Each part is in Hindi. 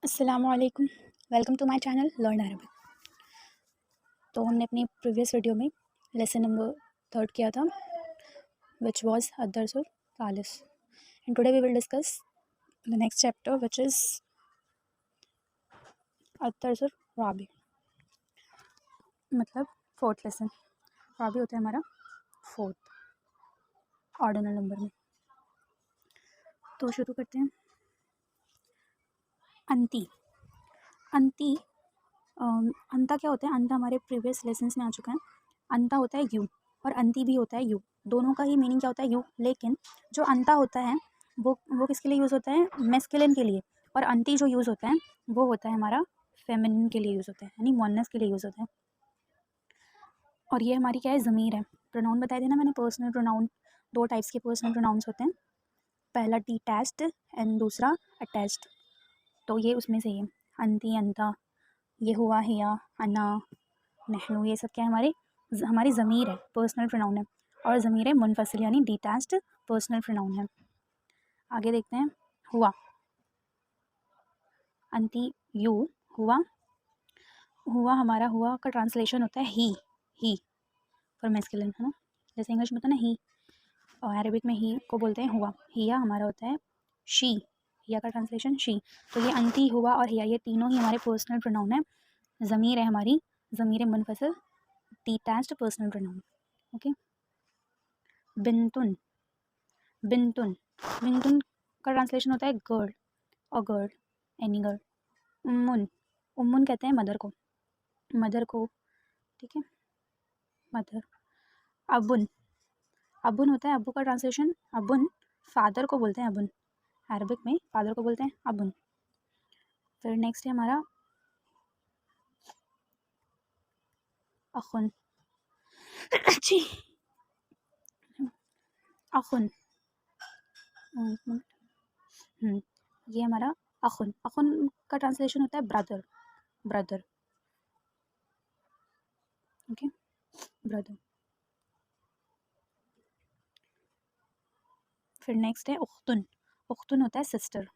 अस्सलामुअलैकुम, welcome to my channel learn Arabic. तो हमने अपनी प्रीवियस वीडियो में लेसन नंबर 3 किया था, विच वाज अद्दर्सुर सालिस, and today we will discuss the next chapter which is अद्दर्सुर राबी, मतलब फोर्थ लेसन। राबी होता है हमारा फोर्थ ऑर्डिनल नंबर में। तो शुरू करते हैं। अंती अंती अंता क्या होता है? अंता हमारे प्रीवियस लेसन्स में आ चुका है। अंता होता है यू और अंती भी होता है यू, दोनों का ही मीनिंग क्या होता है? यू। लेकिन जो अंता होता है वो किसके लिए यूज़ होता है? मैस्कुलिन के लिए। और अंती जो यूज़ होता है वो होता है हमारा फेमिनिन के लिए यूज़ होता है, यानी मोनस के लिए यूज़ होता है। और ये हमारी क्या है? ज़मीर है। प्रोनाउन बताया था ना मैंने, पर्सनल प्रोनाउन। दो टाइप्स के पर्सनल प्रोनाउंस होते हैं, पहला डिटैच्ड एंड दूसरा अटैच्ड। तो ये उसमें से ही है। अंती, अंता, ये हुआ, हिया, अना, नहनु, ये सब क्या है? हमारी ज़मीर है, पर्सनल प्रोनाउन है। और ज़मीर है मुनफसिल यानी डिटैच्ड पर्सनल प्रोनाउन है। आगे देखते हैं। हुआ, अंती यू, हुआ। हुआ हमारा, हुआ का ट्रांसलेशन होता है ही फॉर मैस्कुलिन, है ना। जैसे इंग्लिश में होता है ना ही, और अरबिक में ही को बोलते हैं हुआ। हिया हमारा होता है शी, हिया का ट्रांसलेशन शी। तो ये अंती, हुआ और हिया, ये तीनों ही हमारे पर्सनल प्रोनाउन है। ज़मीर है हमारी, ज़मीर मुनफसिल डिटैच्ड पर्सनल प्रोनाउन। ओके। बिंतुन, बिंतुन, बिंतुन का ट्रांसलेशन होता है गर्ल और गर्ल, एनी गर्ल। उम्मुन, उम्मुन कहते हैं मदर को, मदर को, ठीक है, मदर। अबुन, अबुन होता है, अबू का ट्रांसलेशन अबुन, फादर को बोलते हैं अबुन, अरबिक में फादर को बोलते हैं अबुन। फिर नेक्स्ट है हमारा अखुन, अच्छी, अखुन, ये हमारा अखुन, अखुन का ट्रांसलेशन होता है ब्रदर, ब्रदर, ओके, ब्रदर। फिर नेक्स्ट है उख्तुन, उख्तुन होता है सिस्टर,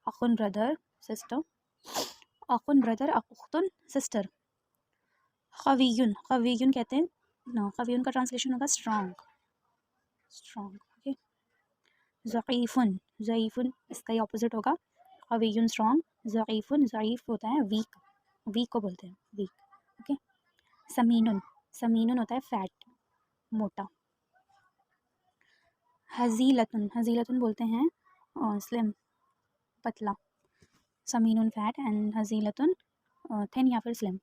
अखुन ब्रदर, सिस्टर, अखुन ब्रदर, उख्तुन सिस्टर। खवीयुन, खवीयुन कहते हैं ना, खवीयुन का ट्रांसलेशन होगा स्ट्रॉन्ग, स्ट्रॉन्ग, ओके। ज़ईफ़ुन, ज़ईफ़ुन इसका ही ऑपोजिट होगा, खवीयुन स्ट्रॉन्ग, ज़ईफ़ुन, ज़ईफ़ होता है वीक, वीक को बोलते हैं वीक, ओके। समीनुन, समीनुन होता है फैट, मोटा। हज़ीलतुन, हज़ीलतुन बोलते हैं स्लिम, पतला। समीनुन फैट एंड हज़ीलतुन थिन या फिर स्लिम,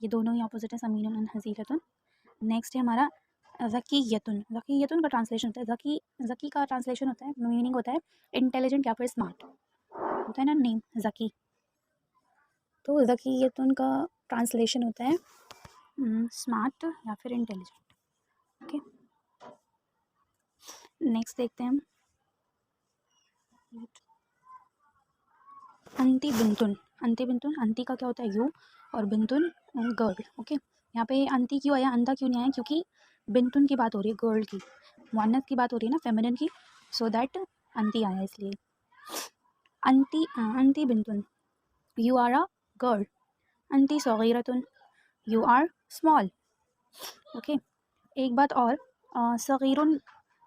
ये दोनों ही ऑपोजिट है, समीनुन एंड हज़ीलतुन। नेक्स्ट है हमारा ज़कीयतुन, ज़कीयतुन का ट्रांसलेशन होता है ज़की, ज़की का ट्रांसलेशन होता है, मीनिंग होता है इंटेलिजेंट या फिर स्मार्ट, होता है ना नेम ज़की। तो ज़कीयतुन का ट्रांसलेशन होता है स्मार्ट या फिर इंटेलिजेंट, ओके। नेक्स्ट देखते हैं हम अंती बिंतुन, अंती बिंतुन, अंती का क्या होता है यू और बिंतुन गर्ल, ओके। यहाँ पे अंती क्यों आया, अंता क्यों नहीं आया? क्योंकि बिंतुन की बात हो रही है, गर्ल की, मुअन्नस की बात हो रही है ना, फेमिनिन की, सो दैट अंती आया इसलिए। अंती, अंती बिंतुन, यू आर अ गर्ल। अंती सगीरतुन, यू आर स्मॉल, ओके। एक बात और, सगीरुन,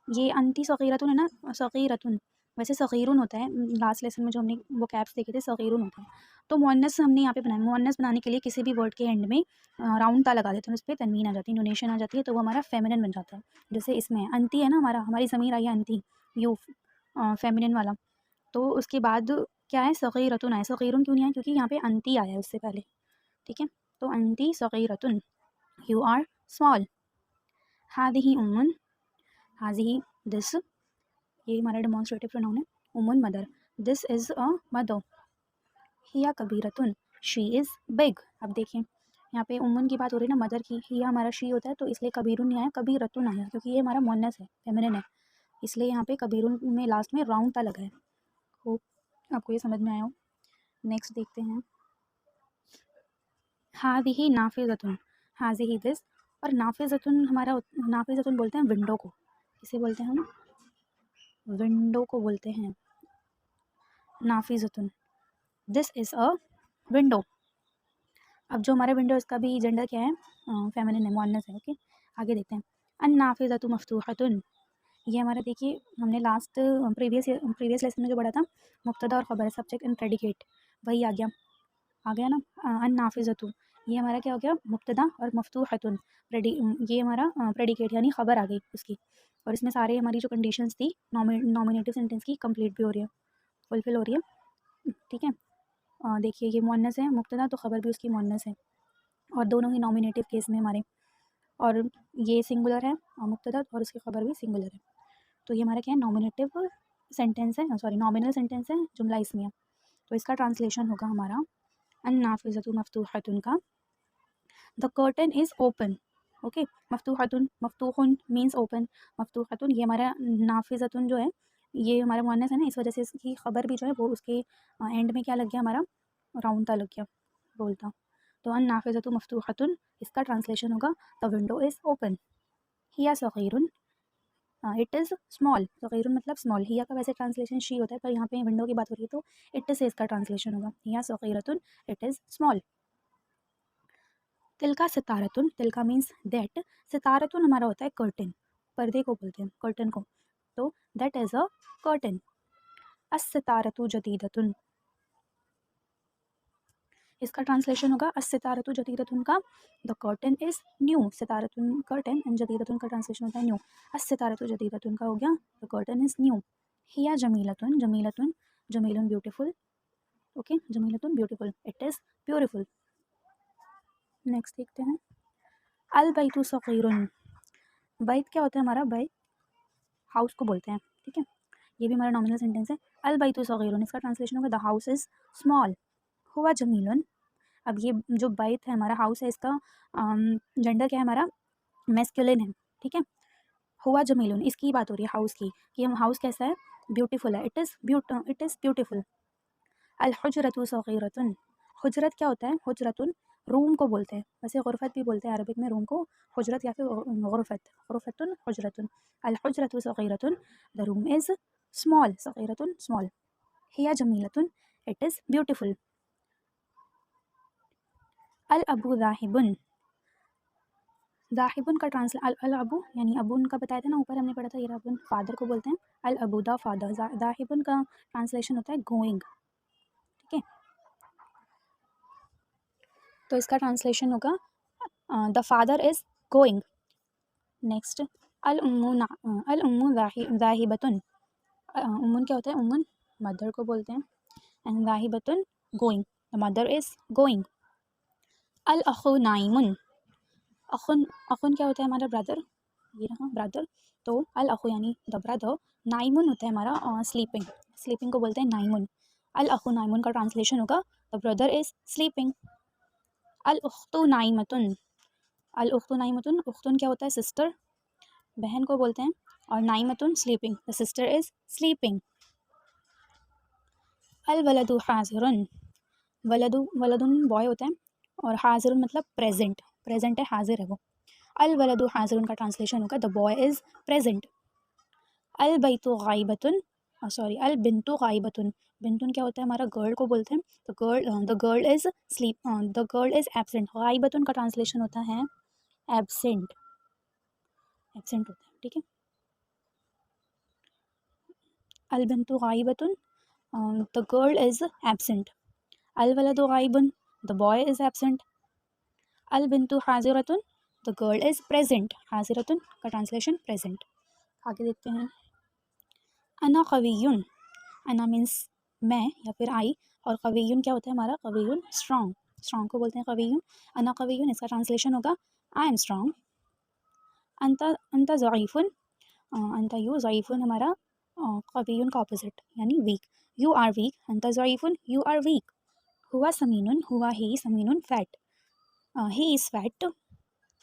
ये अंती सगीरतुन है ना, सगीरतुन वैसे सगीरुन होता है, लास्ट लेसन में जो हमने वो कैप्स देखे थे सगीरुन होता है। तो मुअन्नस हमने यहाँ पे बनाया, मुअन्नस बनाने के लिए किसी भी वर्ड के एंड में राउंड ता लगा देते हैं, उस पर तनवीन आ जाती है, डोनेशन आ जाती है, तो वो हमारा फेमिनिन बन जाता है। जैसे इसमें अंती है ना, हमारी ज़मीर आई है अंती, यू फेमिनिन वाला, तो उसके बाद क्या है? सगीरतुन आया। सगीरुन क्यों नहीं आया? क्योंकि यहाँ पे अंती आया है उससे पहले, ठीक है। तो अंती सगीरतुन, यू आर स्मॉल। हादिही उम्मुन, हादिही दिस, ये हमारा डेमोन्स्ट्रेटिव प्रोनाउन है, उम्मुन mother, this is a mother. हिया कबीरतुन, शी इज़ बिग। अब देखिए यहाँ पे उम्मुन की बात हो रही है ना, मदर की, हिया हमारा शी होता है, तो इसलिए कबीरुन नहीं आया, कबीरतुन आया, क्योंकि ये हमारा मुअन्नस है, फेमिनिन है, इसलिए यहाँ पे कबीरुन में लास्ट में राउंड ता लगा है। होप आपको ये समझ में आया हो। नेक्स्ट देखते हैं। हादिही नाफिज़तुन, हाज़िही दिस, और नाफिज़तुन हमारा, नाफिज़तुन बोलते हैं विंडो को, किसे बोलते हैं हम? विंडो को बोलते हैं नाफिज़तुन। This is a window. अब जो हमारा विंडो इसका भी जेंडर क्या है, फेमिनिन है, मुअन्नस है। ओके, आगे देखते हैं। अन्नाफिज़तु मफ्तूहतुन, ये हमारा देखिए हमने लास्ट प्रीवियस लेसन में जो पढ़ा था, मुब्तदा और ख़बर, सब्जेक्ट एंड प्रेडिकेट, वही आ गया ना। अन्नाफिज़तु, ये हमारा क्या हो गया, मुब्तदा, और मफ्तूहतुन ये हमारा प्रेडिकेट यानी ख़बर आ गई उसकी। और इसमें सारे हमारी जो कंडीशंस थी नॉमिनेटिव सेंटेंस की कंप्लीट भी हो रही है, फुलफिल हो रही है। ठीक है, देखिए ये मुअन्नस है मुब्तदा, तो ख़बर भी उसकी मुअन्नस है, और दोनों ही नॉमिनेटिव केस में हमारे। और ये सिंगुलर है मुब्तदा, और उसकी ख़बर भी सिंगुलर है। तो ये हमारा क्या है, नॉमिनेटिव सेंटेंस है, सॉरी नॉमिनल सेंटेंस है, जुमला इसमें है। तो इसका ट्रांसलेशन होगा हमारा अन्नाफिज़तु मफ्तूहतुन का, the curtain is open. Okay, मफ्तूहतुन, मफ्तूहुन मीन्स ओपन, मफ्तूहतुन ये हमारा नाफिज़तुन जो है ये हमारा मुअन्नस है ना, इस वजह से इसकी ख़बर भी जो है वो उसके एंड में क्या लग गया, हमारा राउंड ता लग गया बोलता। तो अन्नाफिज़तु मफ्तूहतुन, इसका ट्रांसलेशन होगा द विंडो इज़ ओपन। हिया सग़ीरुन, इट इज़ स्मॉल, सग़ीरुन मतलब स्मॉल, हिया का वैसे ट्रांसलेशन शी होता है, पर यहाँ पे विंडो की बात हो रही है तो इट से इसका ट्रांसलेशन होगा, हिया सग़ीरतुन, इट इज़ स्मॉल। तिलका सितारतुन, तिलका मीन्स दैट, सितारतुन हमारा होता है कर्टन, पर्दे को बोलते हैं कर्टन को, तो दैट इज़ अ कर्टन। अस सितारतु जदीदतुन, इसका ट्रांसलेशन होगा अस सितारतु जदीदतुन का, द कर्टन इज़ न्यू, सितारतुन कर्टन एंड जदीदतुन का ट्रांसलेशन होता है न्यू। अस सितारतु जदीदतुन का हो गया द कर्टन इज़ न्यू। हिया जमीलतुन, जमीलतुन, जमीलुन ब्यूटीफुल, ओके, जमीलतुन beautiful, it is beautiful. Next देखते हैं। अल बैतु सग़ीरुन, बैत क्या होता है हमारा, बैत हाउस को बोलते हैं, ठीक है, ये भी हमारा नॉमिनल सेंटेंस है। अल बैतु सग़ीरुन, इसका ट्रांसलेशन होगा द हाउस इज़ स्मॉल। हुआ जमीलुन, अब ये जो बैत है हमारा हाउस है, इसका जेंडर क्या है हमारा, मैस्कुलिन है, ठीक है। हुआ जमीलुन, इसकी बात हो रही है हाउस की, कि हम हाउस कैसा है, ब्यूटीफुल है, इट इज़ ब्यूटीफुल। अल हुजरतु सग़ीरतुन, हुजरत क्या होता है, हुजरतुन रूम को बोलते हैं, वैसे गुरफत भी बोलते हैं अरबिक में रूम को, हुजरत या फिर गुरफत, गुरफतुन हुजरतुन। अल हुजरतु सग़ीरतुन, द रूम इज़ स्मॉल, सग़ीरतुन स्मॉल। हिया जमीलतुन, इट इज़ ब्यूटीफुल। अल अबू ज़ाहिबुन, ज़ाहिबुन का अल अबू यानी अबून का बताया था ना ऊपर हमने पढ़ा था, ये अबून फादर को बोलते हैं, अल अबू द फादर, ज़ाहिबुन का ट्रांसलेशन होता है गोइंग, ठीक है। तो इसका ट्रांसलेशन होगा the father is going. Next, अल उम्मु ज़ाहिबतुन, उम्मुन क्या होता है, उम्मुन मदर को बोलते हैं, एंड ज़ाहिबतुन going, the mother is going. अल अखु नाइमुन, अखुन, अखुन क्या होता है हमारा ब्रदर, ये रहा ब्रदर, तो अल अखु यानी द ब्रदर, नाइमुन होता है हमारा स्लीपिंग, स्लीपिंग को बोलते हैं नाइमुन। अल अखु नाइमुन का ट्रांसलेशन होगा द ब्रदर इज़ स्लीपिंग। अल उख्तु नाइमतुन, अल उख्तु नाइमतुन, उख्तुन क्या होता है सिस्टर, बहन को बोलते हैं, और नाइमतुन sleeping, the sister is sleeping. अल वलदु हाज़िरुन, वलदुन बॉय होता है, और हाज़िरुन मतलब प्रेजेंट, प्रेजेंट है, हाजिर है वो। अल वलदु हाज़िरुन का ट्रांसलेशन होगा द बॉय इज़ प्रेजेंट। अल बैतु गाइबतुन, सॉरी अल बिंतु गाइबतुन, बिंतुन क्या होता है हमारा गर्ल को बोलते हैं, the girl is the girl is absent, गाइबतुन का ट्रांसलेशन होता है एब्सेंट, एब्सेंट होता है, ठीक है। अल बिंतु गाइबतुन, द गर्ल इज़ एब्सेंट। अल वलदु गाइबुन, द बॉय इज़ एब्सेंट। अल बिंतु हाजिरतुन, द गर्ल इज़ प्रेजेंट, हाजिरतुन का ट्रांसलेशन प्रेजेंट। आगे देखते हैं। अना कवियुन, अना मीन्स मैं या फिर आई, और कवियुन क्या होता है हमारा, कवियुन स्ट्रॉन्ग, स्ट्रॉन्ग को बोलते हैं कवियुन। अना कवियुन, इसका ट्रांसलेशन होगा आई एम स्ट्रॉन्ग। अंता अंता ज़ईफ़ुन, अंता यू, ज़ईफ़ुन हमारा कवियुन का ऑपोजिट यानी वीक, यू आर वीक, अंता ज़ईफ़ुन यू आर वीक। हुआ समीनुन, हुआ ही समीनुन फैट, ही इज़ फैट।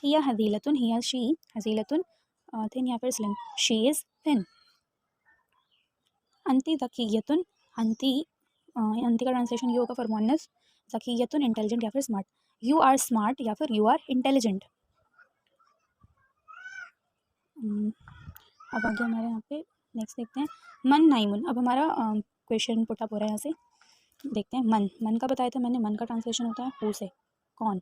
हिया हज़ीलतुन, हिया शी, हज़ीलतुन थिन या फिर स्लिम, शी इज़ थिन। अंती ज़कियतुन, अंती अंती का ट्रांसलेशन ये होगा फॉर मुअन्नस, ज़कियतुन इंटेलिजेंट या फिर स्मार्ट, यू आर स्मार्ट या फिर यू आर इंटेलिजेंट। अब आगे हमारे यहाँ पे नेक्स्ट देखते हैं। मन नाइमुन, अब हमारा क्वेश्चन पुटअप हो रहा है यहाँ से। देखते हैं मन, मन का बताया था मैंने, मन का ट्रांसलेशन होता है हु से, कौन,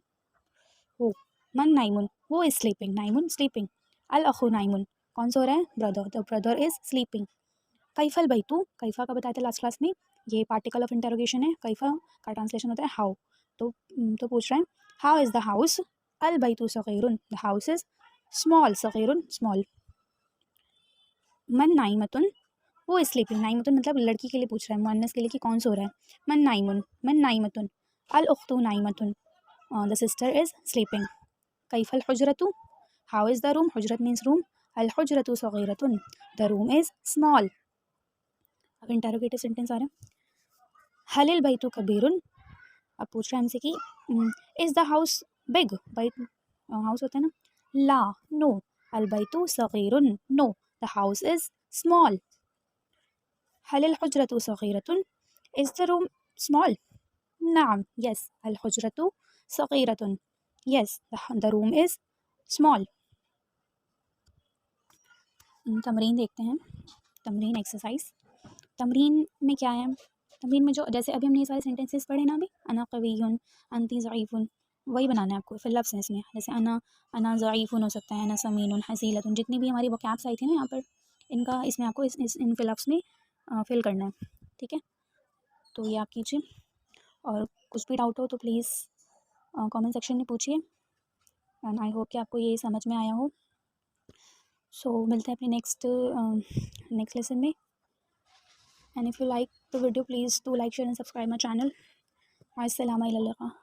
हु। मन नाइमुन, हु इज स्लीपिंग, नाइमुन स्लीपिंग। अल अखु नाइमुन, कौन सो रहा है, brother, the brother is sleeping. कैफल बैतू, कैफा का बताया था लास्ट क्लास में, ये पार्टिकल ऑफ इंटरोगेशन है। कैफा का ट्रांसलेशन होता है हाउ। तो पूछ रहे हैं हाउ इज़ द हाउस, अल बैतू सगीरुन, द हाउस इज स्मॉल, सगीरुन स्मॉल। मन नाइमतुन, वो इज स्लीपिंग, नाइमतुन मतलब लड़की के लिए पूछ रहा है, मुअन्नस के लिए कि कौन सो रहा है। मन नाइमुन, मन नाइमतुन। अल उख्तु नाइमतुन, द सिस्टर इज स्लीपिंग। कैफल हुजरतु, हाउ इज़ द रूम, हुजरत मीन्स रूम, अल हुजरतु सगीरतुन, द रूम इज स्मॉल। अब इंटरोगेटिव सेंटेंस आ रहा है। हलिल बैतु कबीरुन, अब पूछ रहे हैं हमसे कि इज़ द हाउस बिग, बैत हाउस होता है ना, ला, नो। अल बैतु सगीरुन, no, the house is small. हलिल हुजरतु सगीरतुन, इज़ द रूम स्मॉल, नाम, यस। अल हुजरतु सगीरतुन, yes, the room is small. तमरीन देखते हैं, तमरीन एक्सरसाइज। तमरीन में क्या है, तमरीन में जो जैसे अभी हमने ये सारे सेंटेंसेस पढ़े ना, अभी अना कवीयुन, अंती ज़ईफ़ुन, वही बनाना है आपको फिर लफ्ज़ हैं इसमें। जैसे अना ज़ईफ़ुन हो सकता है, अना समीनुन, हसीलतुन, जितनी भी हमारी वोकैब्स आई थी ना यहाँ पर, इनका इसमें आपको इन फिलअप्स में फिल करना है, ठीक है। तो ये आप कीजिए, और कुछ भी डाउट हो तो प्लीज़ कमेंट सेक्शन में पूछिए, एंड आई होप कि आपको ये समझ में आया हो। सो मिलते हैं अपने नेक्स्ट लेसन में, and if you like the video please do like, share and subscribe my channel. Assalamu alaikum.